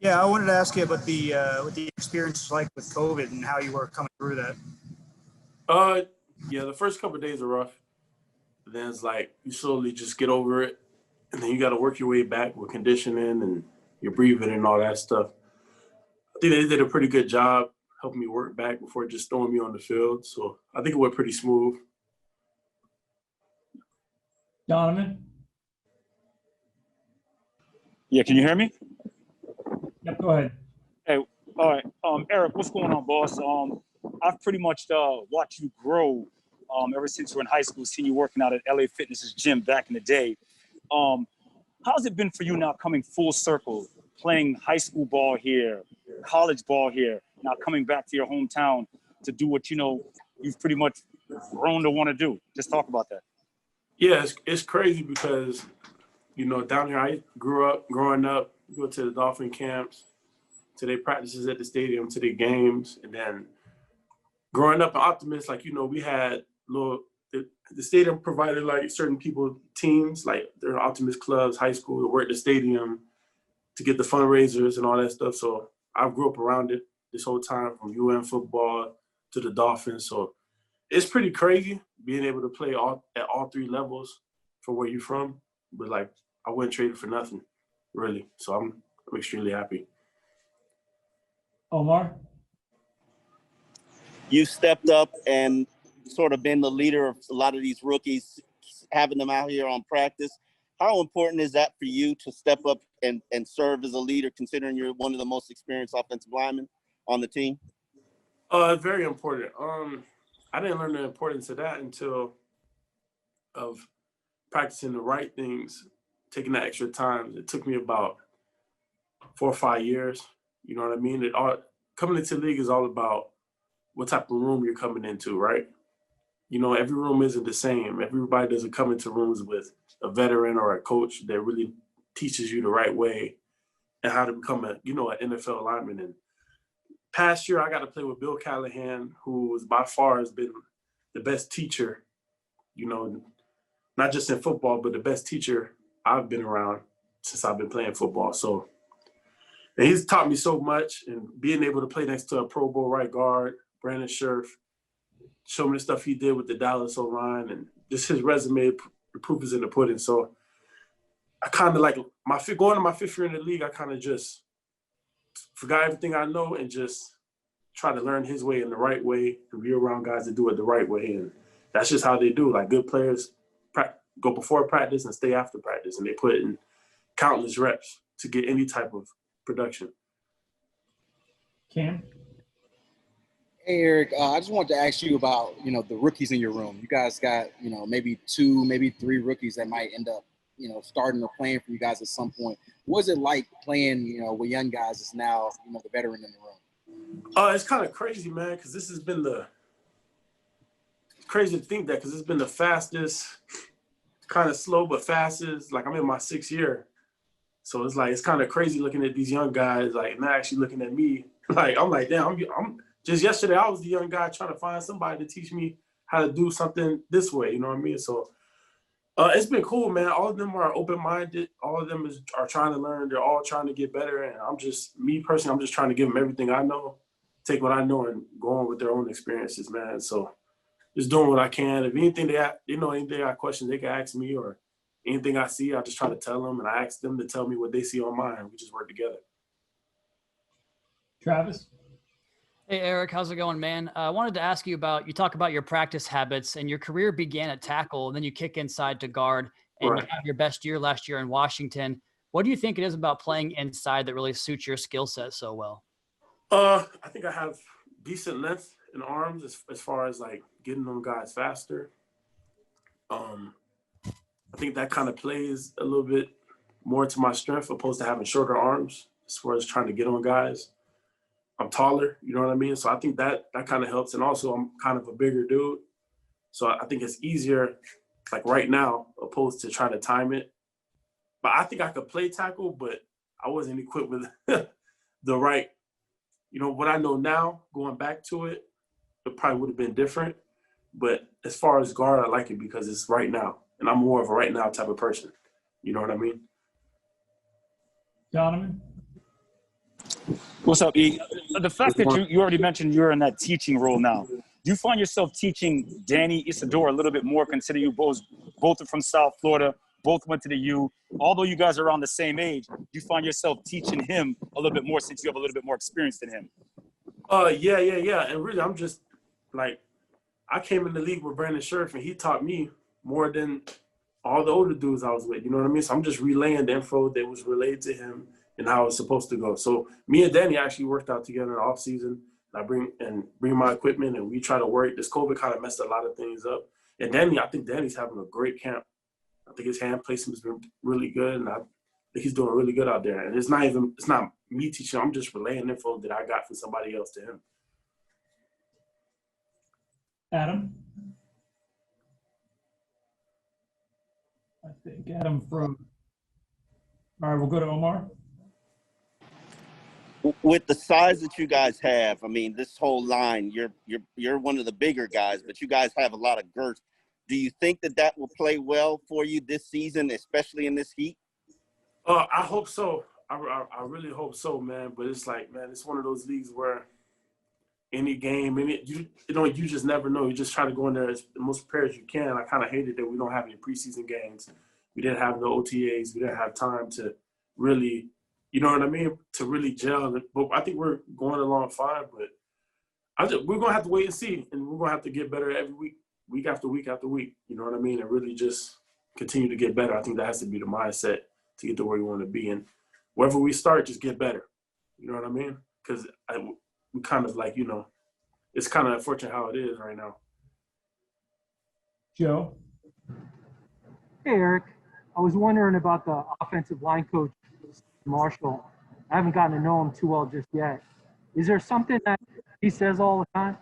Yeah, I wanted to ask you about what the experience was like with COVID and how you were coming through that. Uh, yeah, the first couple of days are rough. Then it's like you slowly just get over it, and then you got to work your way back with conditioning and your breathing and all that stuff. I think they did a pretty good job helping me work back before just throwing me on the field. So I think it went pretty smooth. Donovan? Yeah, can you hear me? Yep, go ahead. Hey, all right. Ereck, what's going on, boss? I've pretty much watched you grow ever since you were in high school, seen you working out at LA Fitness's gym back in the day. How's it been for you now coming full circle, playing high school ball here, college ball here, now coming back to your hometown to do what you've pretty much grown to want to do? Just talk about that. Yeah, it's crazy because, down here I growing up, you go to the Dolphin camps, to their practices at the stadium, to their games. And then growing up in Optimist, we had the stadium provided like certain people, teams, like their Optimist clubs, high school, to work the stadium to get the fundraisers and all that stuff. So I grew up around it this whole time, from UM football to the Dolphins. So it's pretty crazy being able to play at all three levels for where you're from. But I wouldn't trade it for nothing, really. So I'm extremely happy. Omar? You stepped up and sort of been the leader of a lot of these rookies, having them out here on practice. How important is that for you to step up and serve as a leader, considering you're one of the most experienced offensive linemen on the team? Very important. I didn't learn the importance of that until of practicing the right things, taking that extra time. It took me about 4 or 5 years. You know what I mean? Coming into the league is all about what type of room you're coming into, right? Every room isn't the same. Everybody doesn't come into rooms with a veteran or a coach that really teaches you the right way and how to become an NFL lineman. And past year, I got to play with Bill Callahan, who was by far has been the best teacher, not just in football, but the best teacher I've been around since I've been playing football. So, and he's taught me so much, and being able to play next to a Pro Bowl right guard, Brandon Scherf, show me the stuff he did with the Dallas O-line, and just his resume, the proof is in the pudding. So I kind of going to my 5th year in the league, I kind of just forgot everything I know and just try to learn his way in the right way and be around guys that do it the right way. And that's just how they do. Like, good players go before practice and stay after practice, and they put in countless reps to get any type of production. Cam? Hey, Ereck, I just wanted to ask you about, the rookies in your room. You guys got, maybe 2, maybe 3 rookies that might end up, starting or playing for you guys at some point. What is it like playing, with young guys that's now, the veteran in the room? It's kind of crazy, man, because this has been it's crazy to think that, because it's been the fastest, kind of slow but fastest. Like, I'm in my 6th year. So it's kind of crazy looking at these young guys, like, not actually looking at me. Like, I'm like, damn, I'm just yesterday, I was the young guy trying to find somebody to teach me how to do something this way. You know what I mean? So it's been cool, man. All of them are open-minded. All of them are trying to learn. They're all trying to get better. And I'm just trying to give them everything I know, take what I know and go on with their own experiences, man. So just doing what I can. If anything anything they got questions, they can ask me, or anything I see, I just try to tell them, and I ask them to tell me what they see on mine. We just work together. Travis? Hey, Ereck, how's it going, man? I wanted to ask you you talk about your practice habits, and your career began at tackle, and then you kick inside to guard, and Right. You have your best year last year in Washington. What do you think it is about playing inside that really suits your skill set so well? I think I have decent length in arms as far as like getting them guys faster. I think that kind of plays a little bit more to my strength, opposed to having shorter arms as far as trying to get on guys. I'm taller, you know what I mean? So I think that kind of helps. And also, I'm kind of a bigger dude. So I think it's easier, like right now, opposed to trying to time it. But I think I could play tackle, but I wasn't equipped with the right, what I know now, going back to it, it probably would have been different. But as far as guard, I like it because it's right now. And I'm more of a right now type of person. You know what I mean? Donovan? What's up, E? The fact that you already mentioned you're in that teaching role now, do you find yourself teaching Danny Isidore a little bit more, considering you both are from South Florida, both went to the U? Although you guys are around the same age, do you find yourself teaching him a little bit more since you have a little bit more experience than him? Yeah. And really, I'm just like, I came in the league with Brandon Scherf, and he taught me more than all the older dudes I was with. You know what I mean? So I'm just relaying the info that was relayed to him and how it's supposed to go. So me and Danny actually worked out together in the off season. I bring my equipment, and we try to work. This COVID kind of messed a lot of things up. And Danny, I think Danny's having a great camp. I think his hand placement has been really good, and I think he's doing really good out there. And it's not me teaching. I'm just relaying info that I got from somebody else to him. Adam? I think Adam froze. All right, we'll go to Omar. With the size that you guys have, I mean, this whole line, you're one of the bigger guys, but you guys have a lot of girth. Do you think that will play well for you this season, especially in this heat? I hope so. I really hope so, man. But it's like, man, it's one of those leagues where any game, you just never know. You just try to go in there as the most prepared as you can. I kind of hated that we don't have any preseason games. We didn't have no OTAs. We didn't have time to really, you know what I mean, to really gel. But I think we're going along fine. But we're going to have to wait and see. And we're going to have to get better every week after week after week. You know what I mean? And really just continue to get better. I think that has to be the mindset to get to where you want to be. And wherever we start, just get better. You know what I mean? Because we kind of like, it's kind of unfortunate how it is right now. Joe? Hey, Ereck. I was wondering about the offensive line coach, Marshall. I haven't gotten to know him too well just yet. Is there something that he says all the time?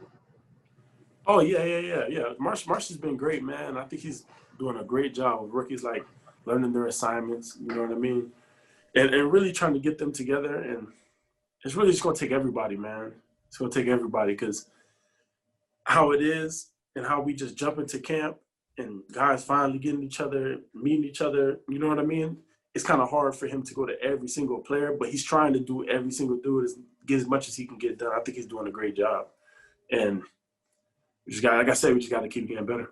Oh, yeah. Marshall's been great, man. I think he's doing a great job with rookies, like learning their assignments, you know what I mean? And really trying to get them together. And it's really just going to take everybody, man. It's going to take everybody because how it is and how we just jump into camp and guys finally getting each other, meeting each other, you know what I mean? It's kind of hard for him to go to every single player, but he's trying to do every single dude, get as much as he can get done. I think he's doing a great job. And we just got, like I said, we just got to keep getting better.